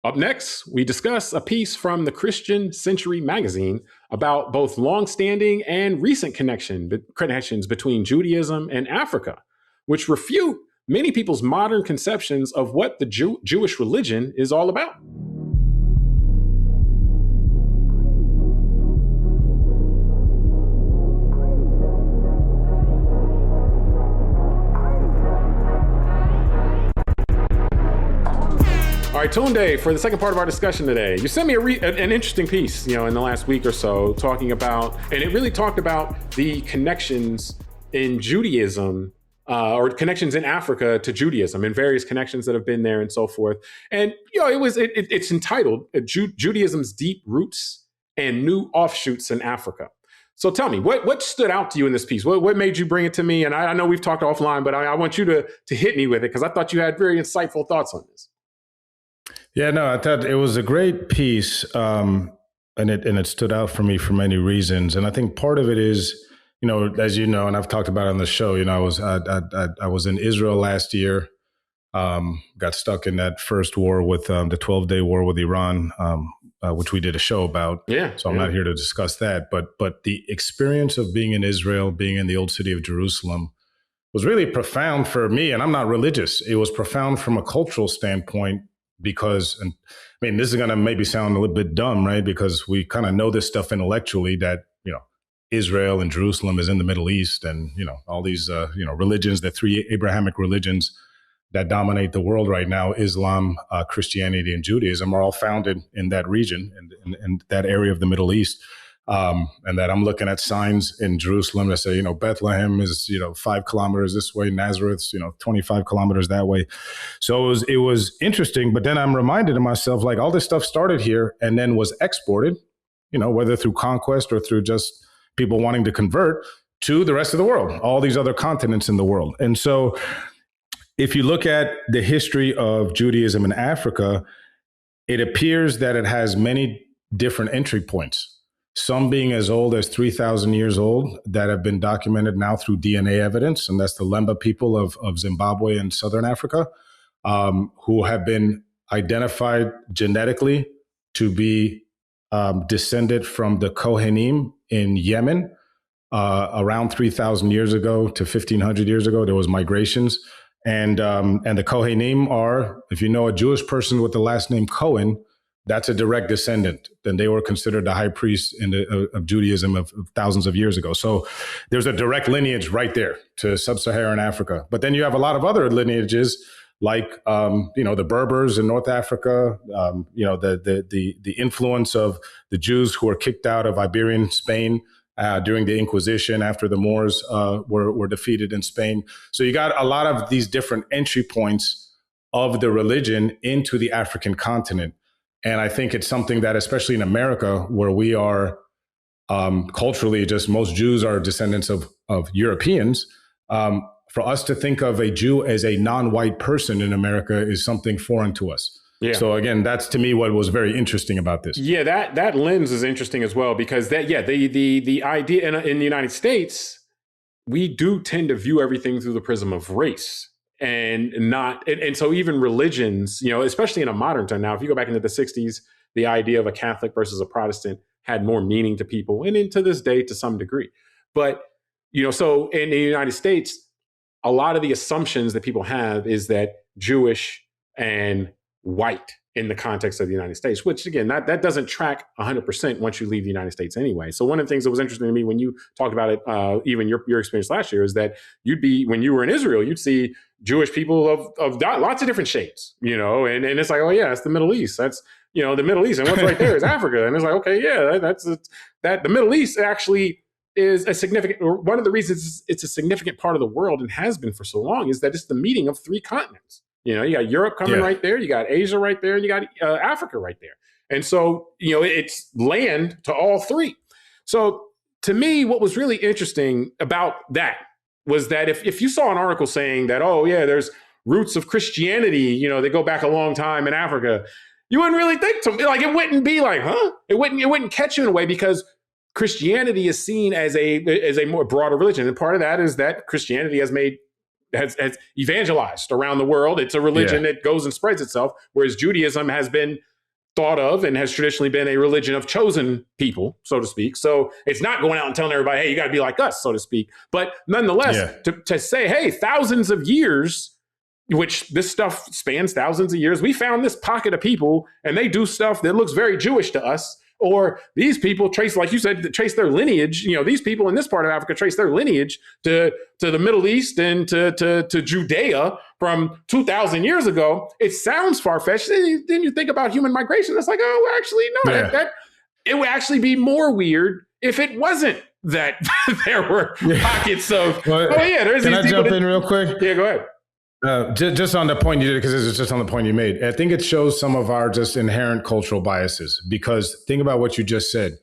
Up next, we discuss a piece from the Christian Century magazine about both long-standing and recent connections between Judaism and Africa, which refute many people's modern conceptions of what the Jewish religion is all about. All right, Tunde, for the second part of our discussion today, you sent me an interesting piece, in the last week or so, talking about, and it really talked about the connections in Judaism, or connections in Africa to Judaism, and various connections that have been there and so forth. And it's entitled "Judaism's Deep Roots and New Offshoots in Africa." So tell me, what stood out to you in this piece? What made you bring it to me? And I know we've talked offline, but I want you to hit me with it, because I thought you had very insightful thoughts on this. Yeah, no, I thought it was a great piece, and it stood out for me for many reasons. And I think part of it is, as you know, and I've talked about it on the show, I was in Israel last year, got stuck in that first war with the 12-day war with Iran, which we did a show about. Yeah. So I'm not here to discuss that, but the experience of being in Israel, being in the old city of Jerusalem, was really profound for me. And I'm not religious. It was profound from a cultural standpoint. Because, and I mean, this is going to maybe sound a little bit dumb, right? Because we kind of know this stuff intellectually, that, Israel and Jerusalem is in the Middle East, and, all these, religions, the three Abrahamic religions that dominate the world right now, Islam, Christianity, and Judaism, are all founded in that region, in that area of the Middle East. And that I'm looking at signs in Jerusalem that say, Bethlehem is, 5 kilometers this way, Nazareth's, 25 kilometers that way. So it was interesting. But then I'm reminded of myself, like, all this stuff started here and then was exported, whether through conquest or through just people wanting to convert, to the rest of the world, all these other continents in the world. And so if you look at the history of Judaism in Africa, it appears that it has many different entry points. Some being as old as 3,000 years old, that have been documented now through DNA evidence. And that's the Lemba people of Zimbabwe and Southern Africa, who have been identified genetically to be descended from the Kohanim in Yemen. Around 3,000 years ago to 1,500 years ago, there was migrations. And the Kohanim are, if you know a Jewish person with the last name Cohen, that's a direct descendant. Then they were considered the high priests of Judaism of thousands of years ago. So there's a direct lineage right there to sub-Saharan Africa. But then you have a lot of other lineages, like the Berbers in North Africa, the influence of the Jews who were kicked out of Iberian Spain during the Inquisition after the Moors were defeated in Spain. So you got a lot of these different entry points of the religion into the African continent. And I think it's something that, especially in America, where we are culturally, just most Jews are descendants of Europeans, for us to think of a Jew as a non-white person in America is something foreign to us. Yeah. So again, that's to me what was very interesting about this. Yeah, that lens is interesting as well, because the idea in the United States, we do tend to view everything through the prism of race. And so even religions, especially in a modern time now, if you go back into the 60s, the idea of a Catholic versus a Protestant had more meaning to people, and into this day to some degree. But, so in the United States, a lot of the assumptions that people have is that Jewish and white in the context of the United States, which again, that doesn't track 100% once you leave the United States anyway. So one of the things that was interesting to me when you talked about it, even your experience last year, is that when you were in Israel, you'd see Jewish people of lots of different shapes, and it's like, oh yeah, it's the Middle East. That's, the Middle East, and what's right there is Africa. And it's like, okay, yeah, that the Middle East actually is one of the reasons it's a significant part of the world and has been for so long is that it's the meeting of 3 continents. You got Europe coming right there, you got Asia right there, and you got Africa right there. And so, it's land to all 3. So to me, what was really interesting about that was that if you saw an article saying that, oh yeah, there's roots of Christianity, they go back a long time in Africa, you wouldn't really think like, it wouldn't be like, huh? It wouldn't catch you in a way, because Christianity is seen as a more broader religion. And part of that is that Christianity has evangelized around the world. It's a religion that goes and spreads itself, whereas Judaism has been thought of and has traditionally been a religion of chosen people, so to speak. So it's not going out and telling everybody, hey, you got to be like us, so to speak. But nonetheless, to say, hey, thousands of years, which this stuff spans thousands of years, we found this pocket of people and they do stuff that looks very Jewish to us. Or these people trace, like you said, trace their lineage. These people in this part of Africa trace their lineage to the Middle East and to Judea from 2,000 years ago. It sounds far-fetched. Then you think about human migration. It's like, oh, actually, no, that it would actually be more weird if it wasn't that there were pockets of, there's Can these I people jump in real quick? Yeah, go ahead. Just on the point you did, because it's just on the point you made. I think it shows some of our just inherent cultural biases, because think about what you just said.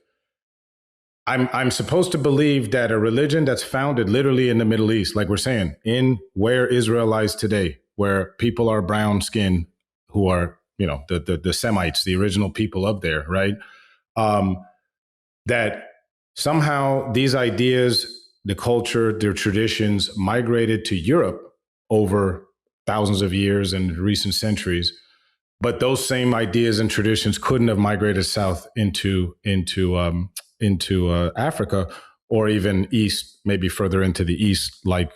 I'm supposed to believe that a religion that's founded literally in the Middle East, like we're saying, in where Israel lies today, where people are brown skinned, who are, the Semites, the original people up there, right? That somehow these ideas, the culture, their traditions migrated to Europe over thousands of years and recent centuries, but those same ideas and traditions couldn't have migrated south into Africa, or even east, maybe further into the east, like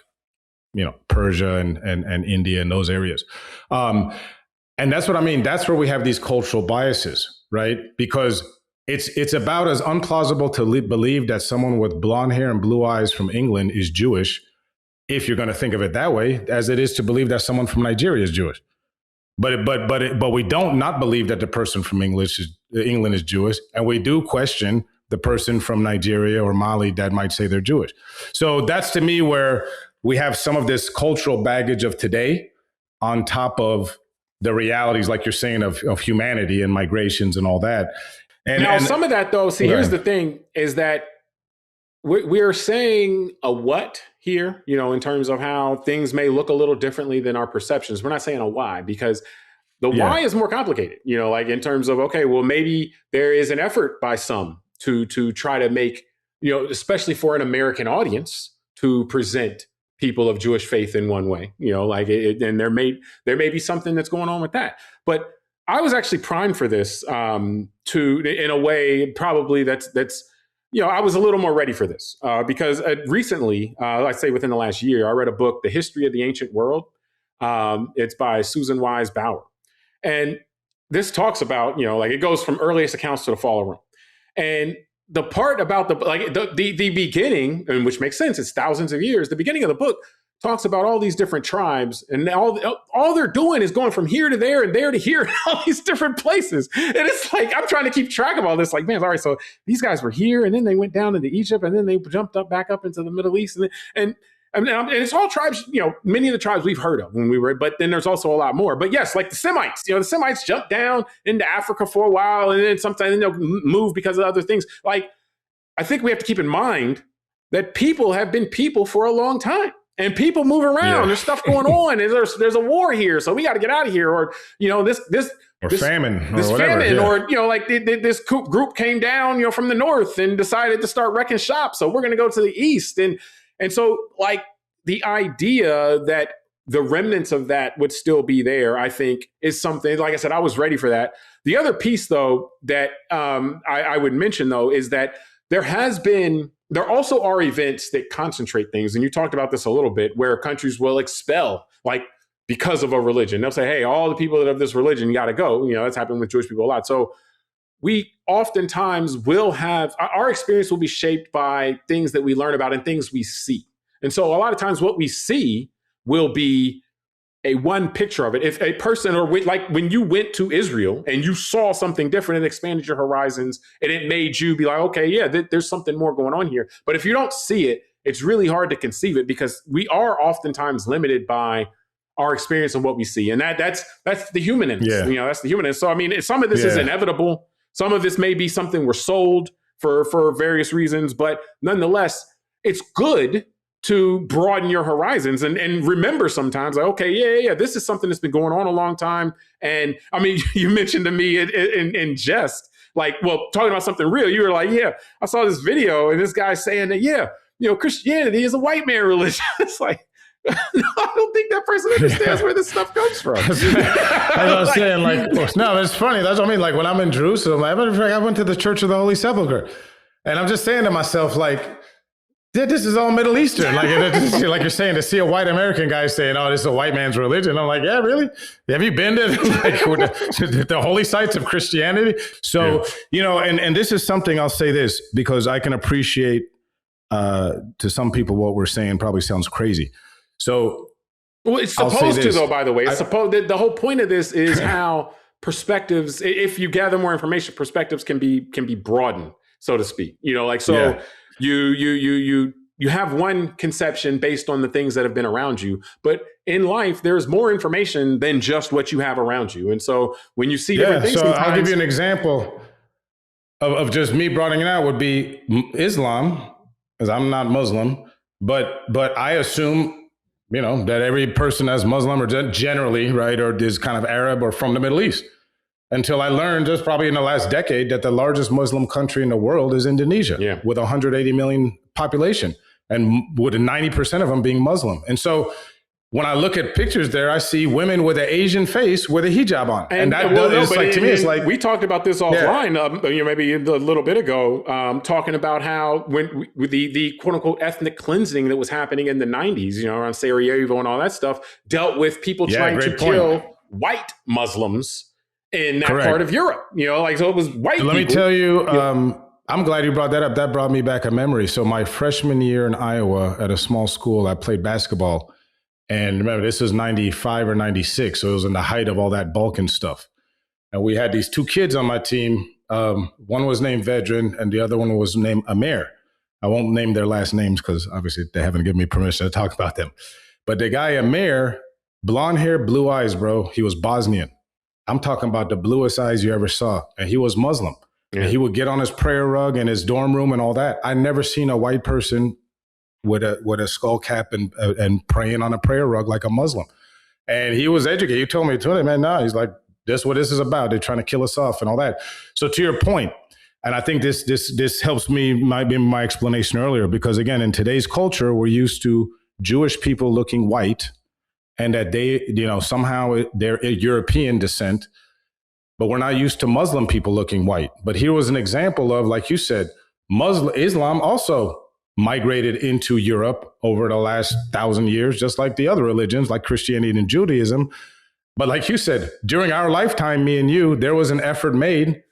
Persia and India and those areas. And that's what I mean. That's where we have these cultural biases, right? Because it's about as implausible to believe that someone with blonde hair and blue eyes from England is Jewish, if you're going to think of it that way, as it is to believe that someone from Nigeria is Jewish. But we don't not believe that the person from England is Jewish, and we do question the person from Nigeria or Mali that might say they're Jewish. So that's, to me, where we have some of this cultural baggage of today on top of the realities, like you're saying, of humanity and migrations and all that. And some of that, though, here's the thing, is that we're saying a what here, in terms of how things may look a little differently than our perceptions. We're not saying a why, because the why is more complicated, like in terms of, okay, well, maybe there is an effort by some to try to make, especially for an American audience, to present people of Jewish faith in one way, and there may be something that's going on with that. But I was actually primed for this in a way, probably that's I was a little more ready for this because recently, I'd say within the last year, I read a book, The History of the Ancient World. It's by Susan Wise Bauer. And this talks about, it goes from earliest accounts to the fall of Rome. And the part about the beginning, and which makes sense, it's thousands of years, the beginning of the book talks about all these different tribes, and all they're doing is going from here to there and there to here, all these different places. And it's like, I'm trying to keep track of all this. Like, man, all right, so these guys were here, and then they went down into Egypt, and then they jumped back up into the Middle East, and it's all tribes. Many of the tribes we've heard of when we were, but then there's also a lot more. But yes, like the Semites. The Semites jumped down into Africa for a while, and then sometimes they'll move because of other things. Like, I think we have to keep in mind that people have been people for a long time. And people move around. Yeah. There's stuff going on. And there's a war here, so we got to get out of here. Or this famine, this or whatever. Famine, yeah. Or this group came down, from the north and decided to start wrecking shop. So we're going to go to the east, and so like the idea that the remnants of that would still be there, I think, is something. Like I said, I was ready for that. The other piece, though, that I would mention, though, is that there also are events that concentrate things. And you talked about this a little bit, where countries will expel, like, because of a religion. They'll say, hey, all the people that have this religion, you got to go. That's happened with Jewish people a lot. So we oftentimes will have, our experience will be shaped by things that we learn about and things we see. And so a lot of times what we see will be a one picture of it. If a person, like when you went to Israel and you saw something different and expanded your horizons, and it made you be like, okay, yeah, there's something more going on here. But if you don't see it, it's really hard to conceive it, because we are oftentimes limited by our experience and what we see. And that's the human in us. Yeah. That's the human in us. So, I mean, some of this is inevitable. Some of this may be something we're sold for various reasons, but nonetheless, it's good to broaden your horizons and remember sometimes, like, okay, yeah, this is something that's been going on a long time. And I mean, you mentioned to me in jest, like, well, talking about something real, you were like, yeah, I saw this video and this guy's saying that, Christianity is a white man religion. It's like, No, I don't think that person understands where this stuff comes from. As I was saying, no, it's funny. That's what I mean. Like when I'm in Jerusalem, I went to the Church of the Holy Sepulchre, and I'm just saying to myself, like, this is all Middle Eastern. Like you're saying, to see a white American guy saying, "Oh, this is a white man's religion." I'm like, yeah, really? Have you been to the holy sites of Christianity? So, and this is something I'll say this because I can appreciate to some people what we're saying probably sounds crazy. So, well, it's supposed to, though, by the way. It's supposed that the whole point of this is how perspectives, if you gather more information, perspectives can be broadened, so to speak. You have one conception based on the things that have been around you, but in life, there's more information than just what you have around you. And so when you see different things, I'll give you an example of just me broadening it out would be Islam, because I'm not Muslim, but I assume that every person that's Muslim or generally, right, or is kind of Arab or from the Middle East. Until I learned just probably in the last decade that the largest Muslim country in the world is Indonesia, with 180 million population and with 90% of them being Muslim. And so when I look at pictures there, I see women with an Asian face with a hijab on. It's like we talked about this offline, maybe a little bit ago, talking about how when the quote unquote ethnic cleansing that was happening in the 90s, around Sarajevo and all that stuff, dealt with people trying to kill white Muslims in that part of Europe. So it was white people. Let me tell you, I'm glad you brought that up. That brought me back a memory. So my freshman year in Iowa at a small school, I played basketball. And remember, this was 95 or 96. So it was in the height of all that Balkan stuff. And we had these two kids on my team. One was named Vedran and the other one was named Amir. I won't name their last names because obviously they haven't given me permission to talk about them. But the guy Amir, blonde hair, blue eyes, bro. He was Bosnian. I'm talking about the bluest eyes you ever saw. And he was Muslim. Yeah. And he would get on his prayer rug in his dorm room and all that. I never seen a white person with a skull cap and praying on a prayer rug like a Muslim. And he was educated. He told me, man, no, he's like, this is what this is about. They're trying to kill us off and all that. So to your point, and I think this helps me, might be my explanation earlier, because again, in today's culture, we're used to Jewish people looking white and that they, somehow they're European descent, but we're not used to Muslim people looking white. But here was an example of, like you said, Islam also migrated into Europe over the last 1,000 years, just like the other religions, like Christianity and Judaism. But like you said, during our lifetime, me and you, there was an effort made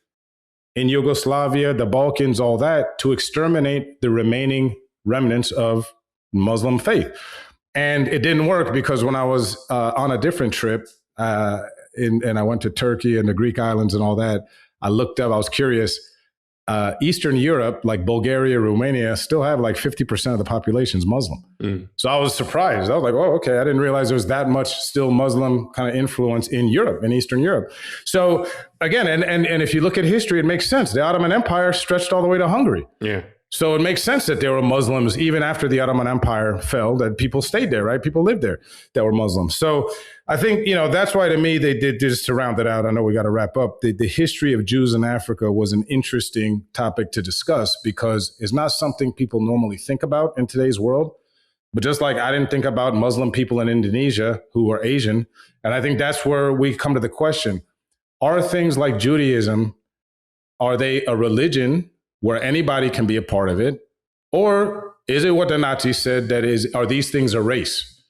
in Yugoslavia, the Balkans, all that, to exterminate the remaining remnants of Muslim faith. And it didn't work because when I was on a different trip, and I went to Turkey and the Greek islands and all that, I looked up, I was curious. Eastern Europe, like Bulgaria, Romania, still have like 50% of the population is Muslim. So I was surprised. I was like, oh, okay. I didn't realize there was that much still Muslim kind of influence in Europe, in Eastern Europe. So again, and if you look at history, it makes sense. The Ottoman Empire stretched all the way to Hungary. Yeah. So it makes sense that there were Muslims, even after the Ottoman Empire fell, that people stayed there, right? People lived there that were Muslims. So I think, that's why to me, they did, just to round it out, I know we got to wrap up, the history of Jews in Africa was an interesting topic to discuss because it's not something people normally think about in today's world. But just like I didn't think about Muslim people in Indonesia who are Asian. And I think that's where we come to the question, are things like Judaism, are they a religion where anybody can be a part of it? Or is it what the Nazis said, are these things a race?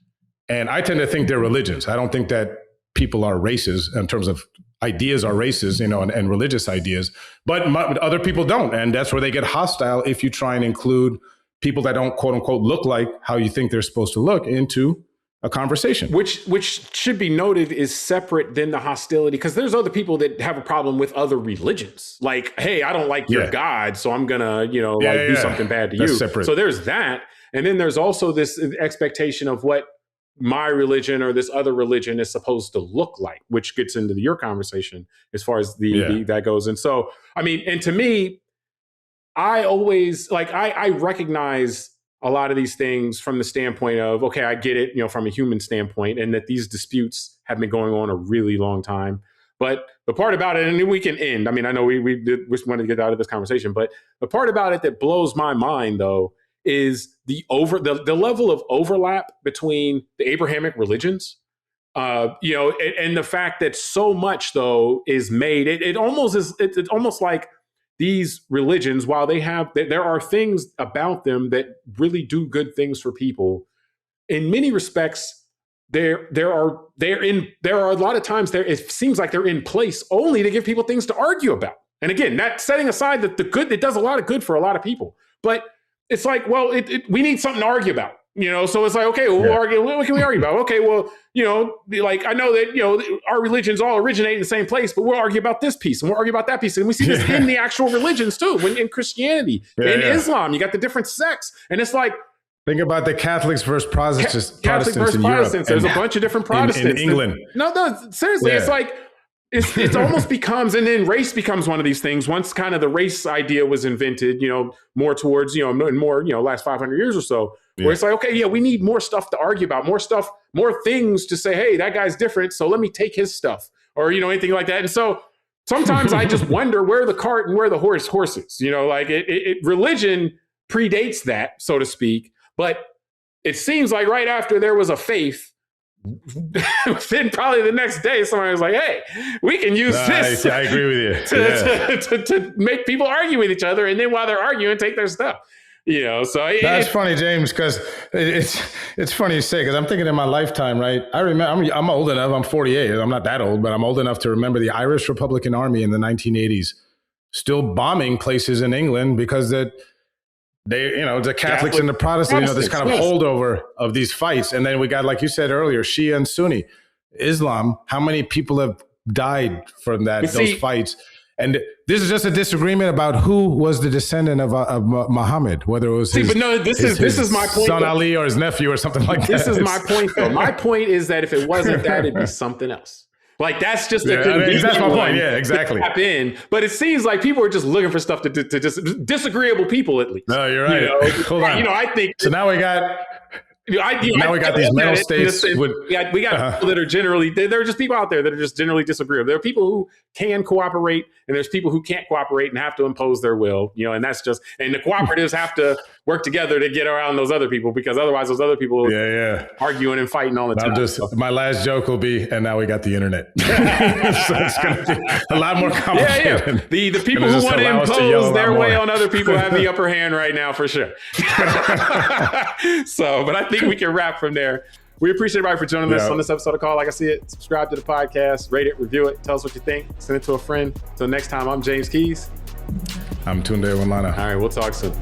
And I tend to think they're religions. I don't think that people are races in terms of ideas are races, and religious ideas, but other people don't. And that's where they get hostile if you try and include people that don't, quote unquote, look like how you think they're supposed to look into a conversation. Which should be noted is separate than the hostility, because there's other people that have a problem with other religions. Like, hey, I don't like your God, so I'm gonna, do something bad to you. Separate. So there's that. And then there's also this expectation of what my religion or this other religion is supposed to look like, which gets into your conversation as far as that goes. And so, I mean, and to me, I always I recognize a lot of these things from the standpoint of, okay, I get it, from a human standpoint, and that these disputes have been going on a really long time. But the part about it, and then we can end, I mean, I know we want to get out of this conversation, but the part about it that blows my mind, though, is the level of overlap between the Abrahamic religions. And the fact that so much though is made, it's almost like these religions, while there are things about them that really do good things for people. In many respects, there are a lot of times it seems like they're in place only to give people things to argue about. And again, that setting aside that the good, it does a lot of good for a lot of people, but it's like, well, we need something to argue about. So it's like, okay, well, we'll argue. What can we argue about? Okay, well, like I know that, our religions all originate in the same place, but we'll argue about this piece and we'll argue about that piece. And we see this in the actual religions too, in Christianity, in Islam, you got the different sects. And it's like, think about the Catholics versus Protestants. Catholic versus in Protestants. Europe. There's a bunch of different Protestants. In England. No, seriously, it's like, it's almost becomes, and then race becomes one of these things. Once kind of the race idea was invented, more towards, more, last 500 years or so, where it's like, okay, we need more stuff to argue about, more things to say, hey, that guy's different, so let me take his stuff, or, anything like that. And so sometimes I just wonder where the cart and where the horse is, like religion predates that, so to speak, but it seems like right after there was a faith, then probably the next day somebody was like, hey, we can use this. I agree with you. to make people argue with each other, and then while they're arguing, take their stuff. So that's funny, James, because it's funny you say, because I'm thinking in my lifetime, right? I remember I'm old enough. I'm 48. I'm not that old, but I'm old enough to remember the Irish Republican Army in the 1980s still bombing places in England because that they, the Catholics and the Protestants, this kind of holdover of these fights. And then we got, like you said earlier, Shia and Sunni Islam. How many people have died from those fights? And this is just a disagreement about who was the descendant of Muhammad, whether it was his my point, son Ali or his nephew or something like that. This is my point, though. My point is that if it wasn't that, it'd be something else. Like that's just a convenient that's my point. Yeah, exactly. Tap in, but it seems like people are just looking for stuff to just disagreeable people at least. No, you're right. Hold on. I think so. Now we got. Now we got these mental states. We got people that are generally, there are just people out there that are just generally disagreeable. There are people who can cooperate, and there's people who can't cooperate and have to impose their will, and that's just, and the cooperatives have to work together to get around those other people, because otherwise those other people arguing and fighting all the time. My last joke will be, and now we got the internet. So it's going to be a lot more complicated. The people who want to impose their way on other people have the upper hand right now for sure. So, but I think we can wrap from there. We appreciate everybody for joining us on this episode of Call Like I See It. Subscribe to the podcast, rate it, review it, tell us what you think, send it to a friend. Until next time, I'm James Keys. I'm Tunde Ogunlana. All right, we'll talk soon.